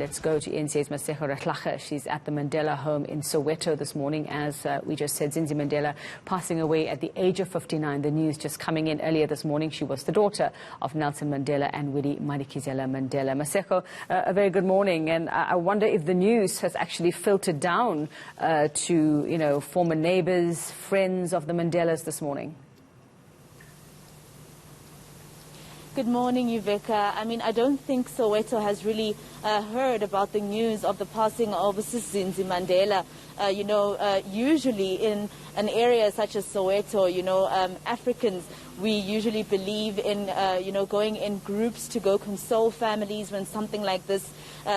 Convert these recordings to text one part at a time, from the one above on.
Let's go to eNCA's Masego Rahlaga. She's at the Mandela home in Soweto this morning. As we just said, Zindzi Mandela passing away at the age of 59. The news just coming in earlier this morning. She was the daughter of Nelson Mandela and Winnie-Madikizela Mandela. Masego, a very good morning. And I wonder if the news has actually filtered down to, former neighbors, friends of the Mandelas this morning. Good morning, Yuveka. I don't think Soweto has really heard about the news of the passing of Zindzi Mandela. Usually in an area such as Soweto, Africans, we usually believe in, going in groups to go console families when something like this,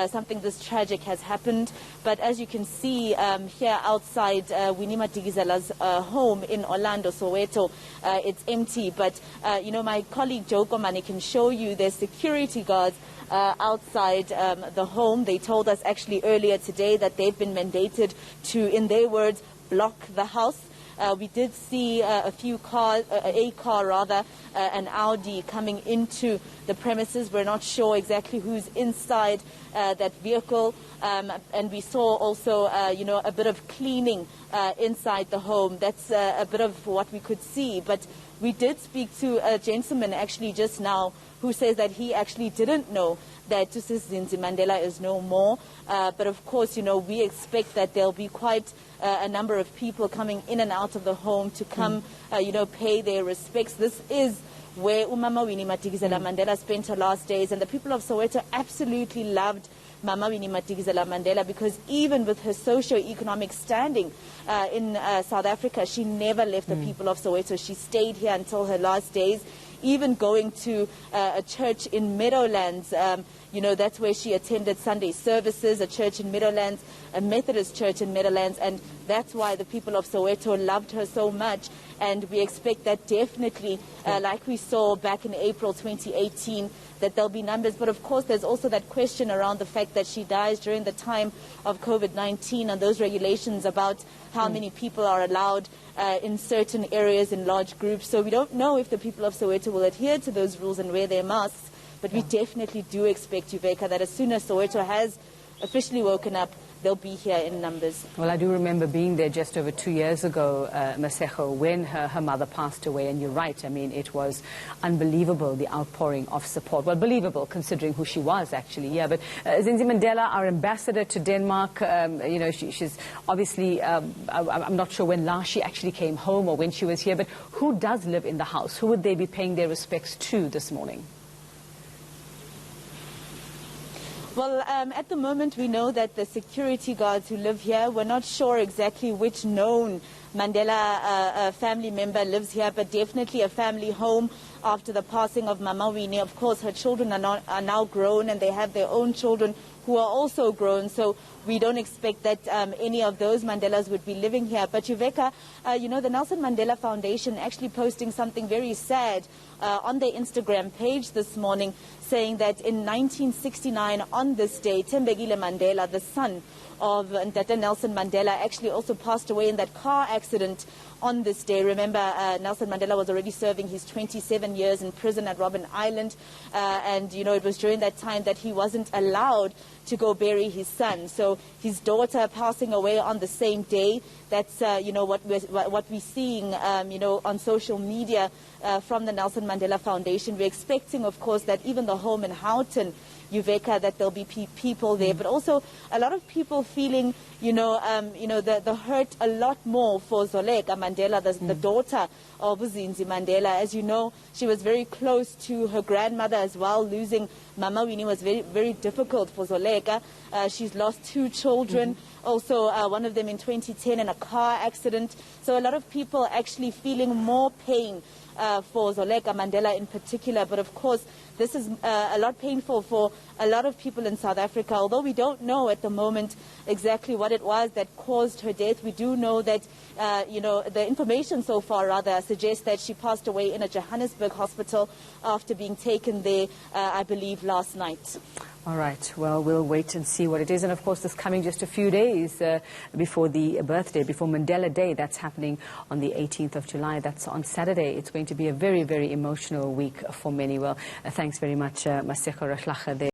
something this tragic has happened. But as you can see here outside Winnie-Madikizela's home in Orlando, Soweto, it's empty. But, my colleague Joe Komani can show you there's security guards outside the home. They told us actually earlier today that they've been mandated to, in their words, block the house. We did see a car, an Audi coming into the premises. We're not sure exactly who's inside that vehicle. And we saw also, a bit of cleaning inside the home. That's a bit of what we could see. But we did speak to a gentleman actually just now who says that he actually didn't know that Zindzi Mandela is no more. But of course, we expect that there'll be quite a number of people coming in and out of the home to come, pay their respects. This is where Umama Winnie-Madikizela Mandela spent her last days, and the people of Soweto absolutely loved Mama Winnie-Madikizela Mandela, because even with her socio-economic standing in South Africa, she never left the people of Soweto. She stayed here until her last days, even going to a church in Meadowlands. That's where she attended Sunday services, a church in Meadowlands, a Methodist church in Meadowlands, and that's why the people of Soweto loved her so much. And we expect that definitely, like we saw back in April 2018, that there'll be numbers. But of course, there's also that question around the fact that she dies during the time of COVID-19 and those regulations about how many people are allowed in certain areas in large groups. So we don't know if the people of Soweto will adhere to those rules and wear their masks. But we definitely do expect, Yuveka, that as soon as Soweto has officially woken up, they'll be here in numbers. Well, I do remember being there just over 2 years ago, Masego, when her mother passed away. And you're right, it was unbelievable, the outpouring of support. Well, believable, considering who she was, actually, yeah. But Zindzi Mandela, our ambassador to Denmark, she's obviously, I'm not sure when last she actually came home or when she was here, but who does live in the house? Who would they be paying their respects to this morning? Well, at the moment, we know that the security guards who live here, we're not sure exactly which known Mandela family member lives here, but definitely a family home after the passing of Mama Winnie. Of course, her children are now grown, and they have their own children who are also grown. So we don't expect that any of those Mandelas would be living here. But Yuveka, the Nelson Mandela Foundation actually posting something very sad on their Instagram page this morning, saying that in 1969, on this day, Thembekile Mandela, the son of Ndata Nelson Mandela, actually also passed away in that car accident on this day. Remember, Nelson Mandela was already serving his 27 years in prison at Robben Island, and it was during that time that he wasn't allowed to go bury his son. So his daughter passing away on the same day, that's what we're seeing on social media from the Nelson Mandela Foundation. We're expecting, of course, that even the home in Houghton, Yuveka, that there'll be people there, but also a lot of people feeling, the hurt a lot more for Zoleka Mandela, the daughter of Zindzi Mandela. As you know, she was very close to her grandmother as well. Losing Mama Winnie was very, very difficult for Zoleka. She's lost 2 children, also one of them in 2010 in a car accident. So a lot of people actually feeling more pain for Zoleka Mandela in particular. But of course, this is a lot painful for a lot of people in South Africa. Although we don't know at the moment exactly what it was that caused her death, we do know that, the information so far rather suggests that she passed away in a Johannesburg hospital after being taken there, I believe, last night. All right. Well, we'll wait and see what it is. And, of course, this coming just a few days before the birthday, before Mandela Day. That's happening on the 18th of July. That's on Saturday. It's going to be a very, very emotional week for many. Well, thanks very much, Masego Rahlaga there.